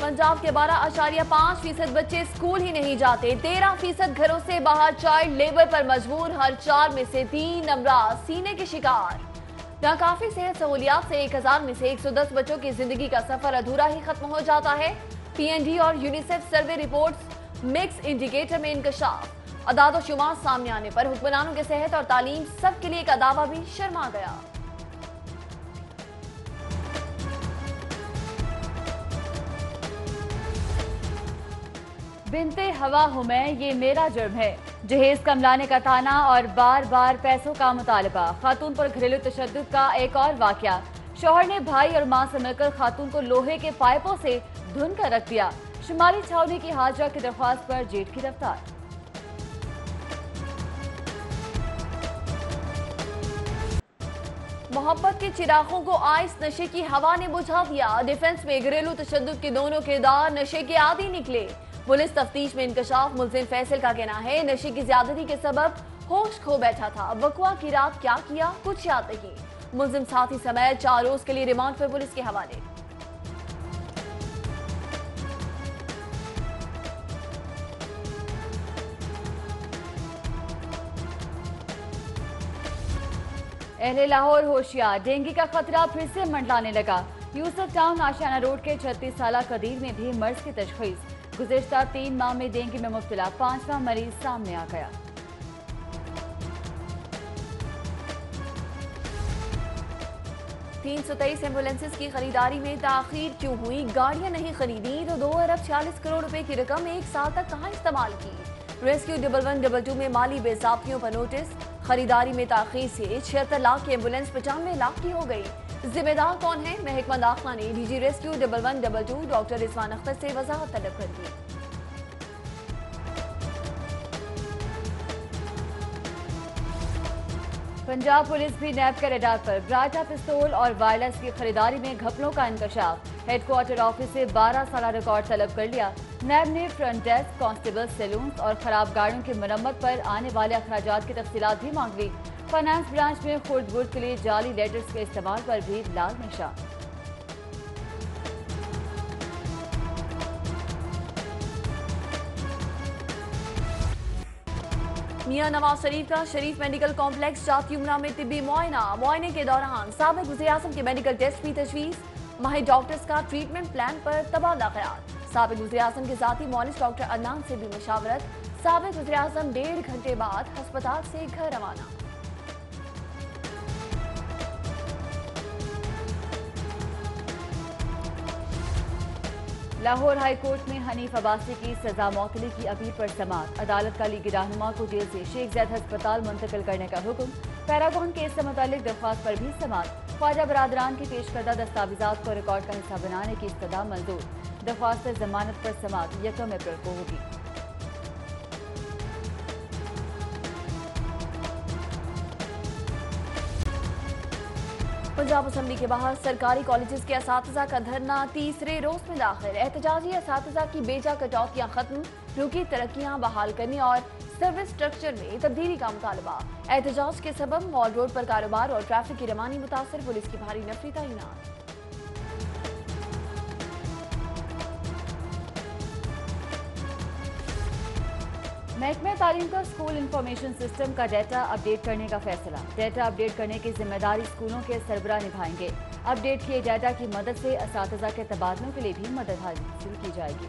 पंजाब के 12.5% बच्चे स्कूल ही नहीं जाते। 13% घरों से बाहर चाइल्ड लेबर पर मजबूर। हर 4 में से 3 अमराज सीने के शिकार। नाकाफी सेहत सहूलियात से 1000 में से 110 बच्चों की जिंदगी का सफर अधूरा ही खत्म हो जाता है। पीएनडी और यूनिसेफ सर्वे रिपोर्ट्स मिक्स इंडिकेटर में इंकशाफ। अदाद शुमार सामने आने पर हुक्मरानों के सेहत और तालीम सबके लिए एक दावा भी शर्मा गया। बिनते हवा हूं मैं, ये मेरा जुर्म है। जहेज कमलाने का ताना और बार बार पैसों का मुतालबा। खातून पर घरेलू तशद्दुद का एक और वाकया। शौहर ने भाई और मां से मिलकर खातून को लोहे के पाइपों से धुन कर रख दिया। शुमाली छावनी की हाजरा की दरख्वास्त पर जेट की रफ्तार। मोहब्बत के चिरागों को आइस नशे की हवा ने बुझा दिया। डिफेंस में घरेलू तशद्दुद के दोनों किरदार नशे के आदी निकले। पुलिस तफ्तीश में इंकशाफ। मुलजिम फैसल का कहना है नशे की ज्यादती के सबब होश खो बैठा था। बकवा की रात क्या किया कुछ याद नहीं। मुलजिम साथी समेत 4 रोज के लिए रिमांड पर पुलिस के हवाले। अहले लाहौर होशियार, डेंगू का खतरा फिर से मंडलाने लगा। यूसुफ टाउन आशियाना रोड के 36 साला कदीर में भी मर्ज की तशखीस। गुज़िश्ता 3 माह में डेंगू में मुब्तला 5वां मरीज सामने आ गया। $323 एम्बुलेंसेज की खरीदारी में ताखीर क्यों हुई? गाड़ियां नहीं खरीदी तो 2 अरब 46 करोड़ रुपए की रकम एक साल तक कहां इस्तेमाल की? रेस्क्यू 1122 में माली बेज़ाब्तियों पर नोटिस। खरीदारी में ताखीर से 76 लाख की एम्बुलेंस 95 लाख की हो गई। जिम्मेदार कौन है? महकमा दाखिला ने DG rescue 1122 doctor Rizwan Akhtar से वजाहत तलब कर दी। पंजाब पुलिस भी नैब के रडार पर। ब्राटा पिस्तौल और वायरलेस की खरीदारी में घपलों का इंकशाफ। हेडक्वार्टर ऑफिस से 12 साल रिकॉर्ड तलब कर लिया। नैब ने फ्रंट डेस्क, कांस्टेबल, सैलून्स और खराब गाड़ियों की मरम्मत पर आने वाले अखराजात की तफसीलात भी मांग ली। फाइनेंस ब्रांच में खुर्द बुर्द के लिए जाली लेटर्स के इस्तेमाल पर भी लाल निशान। मियां नवाज शरीफ का शरीफ मेडिकल कॉम्प्लेक्स जाती उमरा में तिब्बी मुआयने के दौरान साबिक वज़ीर-ए-आज़म के मेडिकल टेस्ट की तजवीज़। माहिर डॉक्टर्स का ट्रीटमेंट प्लान पर तबादला ख्याल। साबिक वज़ीर-ए-आज़म के ज़ाती मुआलिज डॉक्टर अदनान से भी मुशावरत। साबिक वज़ीर-ए-आज़म 1.5 घंटे बाद अस्पताल से घर रवाना। लाहौर हाई कोर्ट में हनीफ अब्बासी की सजा मौतली की अपील पर समाअत। अदालत का लीगी रहनुमा को जेल से शेख ज़ैद अस्पताल मुंतकिल करने का हुक्म। पैरागॉन केस से मुतालिक दरख्वास्त पर भी समाअत। ख्वाजा बरादरान की पेश करदा दस्तावेजात को रिकॉर्ड का हिस्सा बनाने की इस्तदा मंजूर। दरख्वास्त जमानत पर समाअत 1 अप्रैल को होगी। पंजाब असम्बली के बाहर सरकारी कॉलेजेस के असातिज़ा का धरना तीसरे रोज में दाखिल। एहतजाजी असातिज़ा की बेजा कटौतियां खत्म, रुकी तरक्कियां बहाल करने और सर्विस स्ट्रक्चर में तब्दीली का मुतालबा। एहतजाज के सबब मॉल रोड पर कारोबार और ट्रैफिक की रवानी मुतासर। पुलिस की भारी नफरी तैनात। महकमा तालीम का स्कूल इंफॉर्मेशन सिस्टम का डेटा अपडेट करने का फैसला। डेटा अपडेट करने की जिम्मेदारी स्कूलों के सरबराह निभाएंगे। अपडेट किए डेटा की मदद से असातिज़ा के तबादलों के लिए भी मदद हासिल की जाएगी।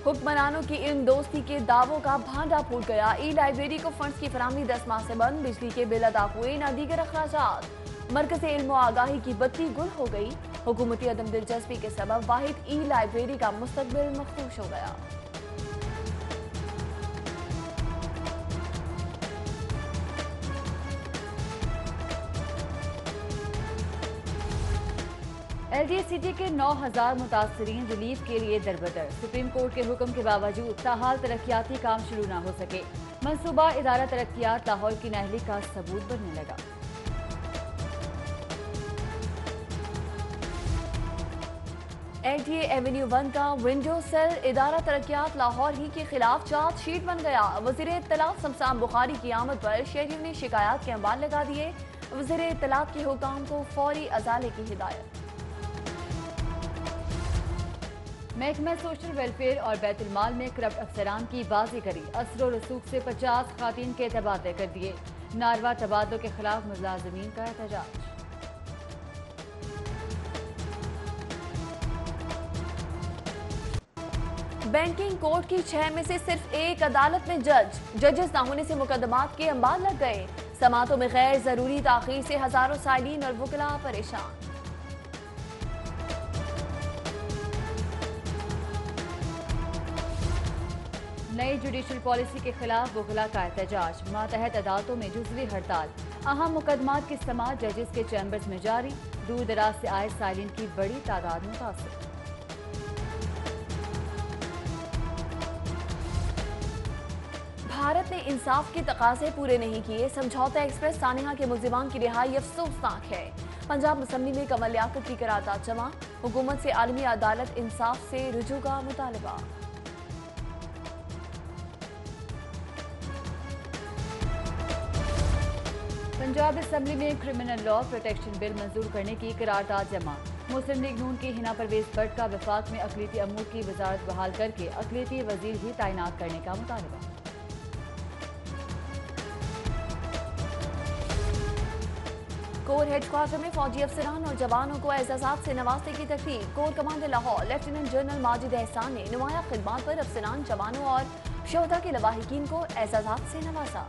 हुक्मरानों की इल्म दोस्ती के दावों का भांडा फूट गया। ई लाइब्रेरी को फंड्स की फराहमी 10 माह से बंद। बिजली के बिल अदा हुए न दीगर अखराजात। मरकज़ इल्म व आगाही की बत्ती गुल हो गई। हुकूमती अदम दिलचस्पी के सबब वाहिद ई लाइब्रेरी का मुस्तकबिल मखदूश हो गया। LDA सिटी के 9000 मुतासरीन रिलीफ के लिए दरबदर। सुप्रीम कोर्ट के हुक्म के बावजूद ताहाल तरक्याती काम शुरू न हो सके। मनसूबा इदारा तरक्यात लाहौर की नाअहली का सबूत बनने लगा। LDA एवेन्यू 1 का विंडो सेल इदारा तरक्यात लाहौर ही के खिलाफ चार्ज शीट बन गया। वज़ीर इत्तलात शमशान बुखारी की आमद पर शहरियों ने शिकायत के अंबार लगा दिए। वज़ीर इत्तलात के हुकाम को फौरी अजाले की हिदायत। महकमा सोशल वेलफेयर और बैतुल माल में करप्ट अफसरान की बाजीगरी, असर और रसूख से 50 खातीन के तबादले कर दिए। नारवा तबादलों के खिलाफ मुलाजमीन का एहतजाज। बैंकिंग कोर्ट की 6 में से सिर्फ एक अदालत में जजेस न होने से मुकदमात के अंबार लग गए। समातों में गैर जरूरी ताखीर से हजारों साइलिन और वकला परेशान। नई जुडिशल पॉलिसी के खिलाफ वकला का एहतजाज, मातहत अदालतों में जुज़वी हड़ताल। अहम मुकदमात की समाअत जजेस के चैम्बर्स में जारी। दूर दराज से आए साइलिन की बड़ी तादाद मुतासिर। भारत ने इंसाफ के तकाजे पूरे नहीं किए। समझौता एक्सप्रेस सानिया के मुल्जिमान की रिहाई अफसोसनाक है। पंजाब असम्बली में कमल लियाकत की करारदाद जमा। हुकूमत से आलमी अदालत इंसाफ से रुजू का मुतालबा। पंजाब असम्बली में क्रिमिनल लॉ प्रोटेक्शन बिल मंजूर करने की करारदाद जमा। मुस्लिम लीग नून की हिना परवेज भट्ट का वफाक में अक़लियती अमूर की वजारत बहाल करके अक़लियती वजीर ही तैनात करने का मुतालबा। कोर हेडक्वार्टर में फौजी अफसरान और जवानों को एजाज़ात से नवाजने की तकरीब। Core commander Lahore lieutenant general Majid एहसान ने नुमाया खिदमात पर अफसरान, जवानों और शोहदा के लवाहिकीन को एजाज़ात से नवाजा।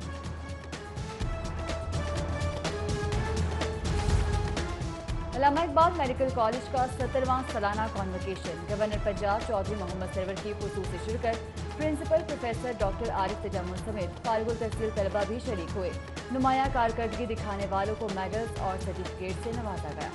अल्लामा इकबाल मेडिकल कॉलेज का 70वां सालाना कॉन्वोकेशन। गवर्नर पंजाब चौधरी मोहम्मद सरवर की खुसूसी शिरकत। Principal professor doctor Arif Tajammul समेत फारिगुल तहसील तलबा भी शरीक हुए। नुमाया कारकर्दगी दिखाने वालों को मेडल्स और सर्टिफिकेट से नवाजा गया।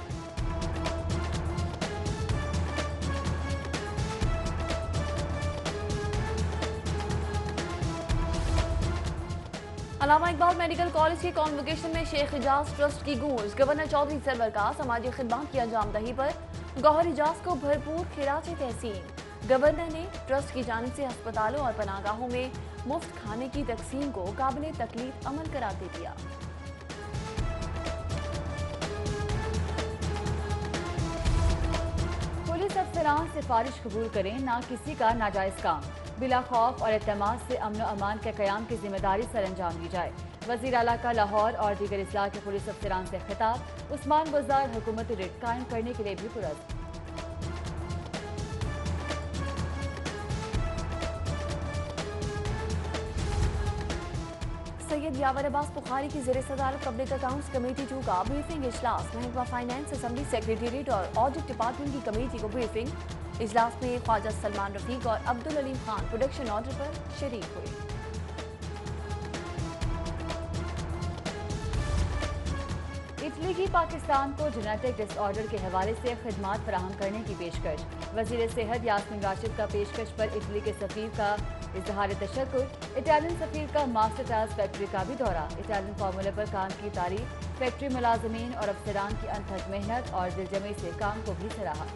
अल्लामा इकबाल मेडिकल कॉलेज के कॉन्वोकेशन में शेख इजाज ट्रस्ट की गूंज। गवर्नर चौधरी सरवर का समाजी खिदमत की अंजामदही पर गौहर इजाज को भरपूर खिराज तहसीन। गवर्नर ने ट्रस्ट की जानिब से अस्पतालों और पनागाहों में मुफ्त खाने की तकसीम को काबिल तकलीफ अमल कराते दिया। पुलिस अफसरान सिफारिश कबूल करें, ना किसी का नाजायज काम। बिला खौफ और एतमाद से अमन अमान के क़याम की जिम्मेदारी सर अंजाम दी जाए। वज़ीर आला का लाहौर और दीगर इस्लाह के पुलिस अफसरान से खिताब। उस्मान गुजार हुकूमती रिट कायम करने के लिए भी पुरज़्म। सैयद यावर अब्बास बुखारी की ज़ेर सदारत पब्लिक अकाउंट्स कमेटी 2 का ब्रीफिंग इजलास। महकमा फाइनेंस असम्बली सेक्रेटेरिएट और ऑडिट डिपार्टमेंट की कमेटी को ब्रीफिंग। इजलास में ख्वाजा सलमान रफीक और अब्दुल अलीम खान प्रोडक्शन ऑर्डर पर शरीक हुए। इटली की पाकिस्तान को जेनेटिक डिसऑर्डर के हवाले से खिदमात फराहम करने की पेशकश। वज़ीर सेहत यास्मीन राशिद का पेशकश पर इटली के सफीर का इजहार तशक्कुर। इटालियन सफीर का मास्टर टास्क फैक्ट्री का भी दौरा। इटालियन फार्मूले पर काम की तारीफ। फैक्ट्री मुलाजमीन और अफसरान की अनथक मेहनत और दिलजमी से काम को भी सराहा।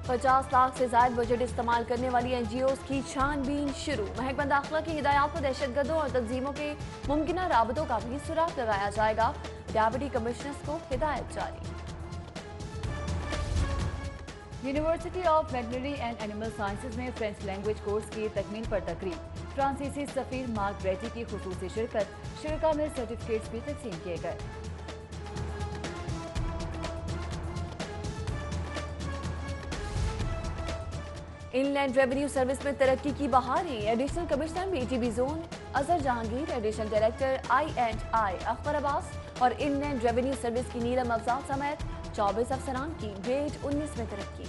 50 लाख से ज्यादा बजट इस्तेमाल करने वाली NGOs की छानबीन शुरू। महकमा दाखिला की हिदायत पर दहशतगर्दों और तंजीमों के मुमकिन राबतों का भी सुराग लगाया जाएगा। डेप्यूटी कमिश्नर्स को हिदायत जारी। University of veterinary and animal sciences में फ्रेंच लैंग्वेज कोर्स की तकमील पर तकरीब। फ्रांसीसी सफीर मार्क ब्रेटी की खुसूसी शिरकत। शिरका में सर्टिफिकेट्स भी तकसीम किए गए। इनलैंड रेवेन्यू सर्विस में तरक्की की बहारी। Additional commissioner BTB zone Azhar Jahangir, additional director I&I Akhtar Abbas और इनलैंड रेवेन्यू सर्विस की नीलम अफजाल समेत 24 अफसरान की ग्रेड 19 में तरक्की।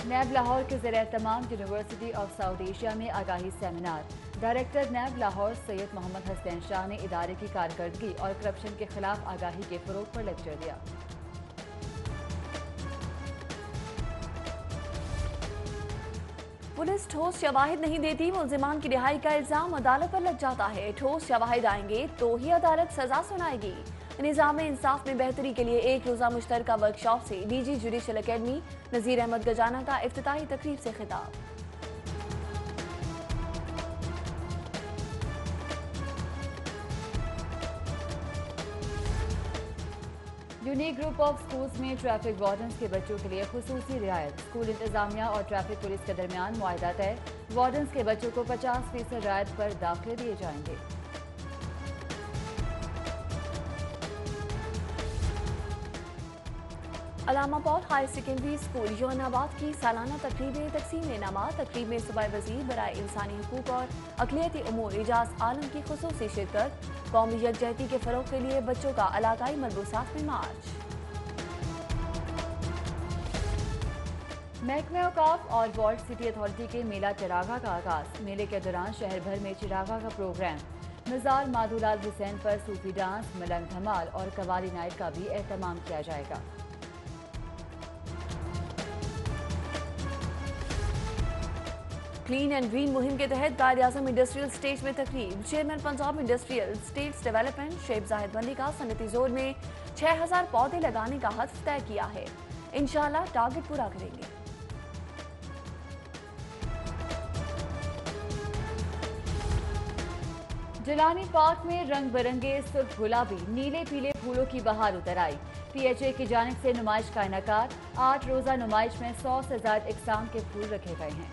नैब लाहौर के ज़ेर एहतमाम यूनिवर्सिटी ऑफ साउथ एशिया में आगाही seminar. Director NAB Lahore Syed Muhammad Hasnain Shah ने इदारे की कारकर्दगी और करप्शन के खिलाफ आगाही के फरोग पर लेक्चर दिया। पुलिस ठोस शवाहिद नहीं देती, मुल्जिमान की रिहाई का इल्जाम अदालत पर लग जाता है। ठोस शवाहिद आएंगे तो ही अदालत सजा सुनाएगी। निज़ाम इंसाफ में बेहतरी के लिए एक रोज़ा मुश्तरका वर्कशॉप से DG जुडिशल अकेडमी। नज़ीर अहमद गजाना का इफ्तिताही तकरीब से खिताब। यूनिक ग्रुप ऑफ स्कूल्स में ट्रैफिक वार्डन्स के बच्चों के लिए खुसूसी रियायत। स्कूल इंतजामिया और ट्रैफिक पुलिस के दरमियान मुआहदा तय। वार्डन्स के बच्चों को 50% रियायत पर दाखिले दिए जाएंगे। अलामा पॉल हायर सेकेंडरी स्कूल यौनाबाद की सालाना तकरीब तकसीम इनामात। तकरीब में सूबाई वज़ीर बराए इंसानी हकूक और अक़लियती उमूर एजाज आलम की खुसूसी शिरकत। कौमी यकजहती के फ़रोग़ के लिए बच्चों का इलाकाई मलबूसात में मार्च। महकमा औकाफ और वॉल्ट सिटी अथॉरिटी के मेला चिरागा का आगाज। मेले के दौरान शहर भर में चिरागा का प्रोग्राम। मज़ार माधुलाल हुसैन पर सूफी डांस, मलंग धमाल और कवाली नाइट का भी एहतमाम किया जाएगा। क्लीन एंड ग्रीन मुहिम के तहत कायद-ए-आज़म इंडस्ट्रियल स्टेट में तकरीब। Chairman Punjab industrial estates development Sheikh Zahid बंदी का सनती जोन में 6000 पौधे लगाने का हदफ तय किया है। इंशाअल्लाह टारगेट पूरा करेंगे। जिलानी पार्क में रंग बिरंगे सुर्ख गुलाबी, नीले पीले फूलों की बहार उतर आई। PHA की जानिब से नुमाइश का इनेकाद। 8 रोजा नुमाइश में 100 से ज्यादा इकसाम के फूल रखे गए हैं।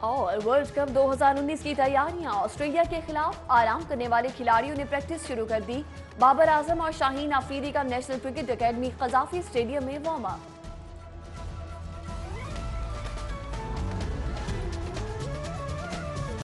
और वर्ल्ड कप 2019 की तैयारियां। ऑस्ट्रेलिया के खिलाफ आराम करने वाले खिलाड़ियों ने प्रैक्टिस शुरू कर दी। बाबर आजम और शाहीन आफरीदी का national cricket academy Gaddafi stadium में वार्म अप।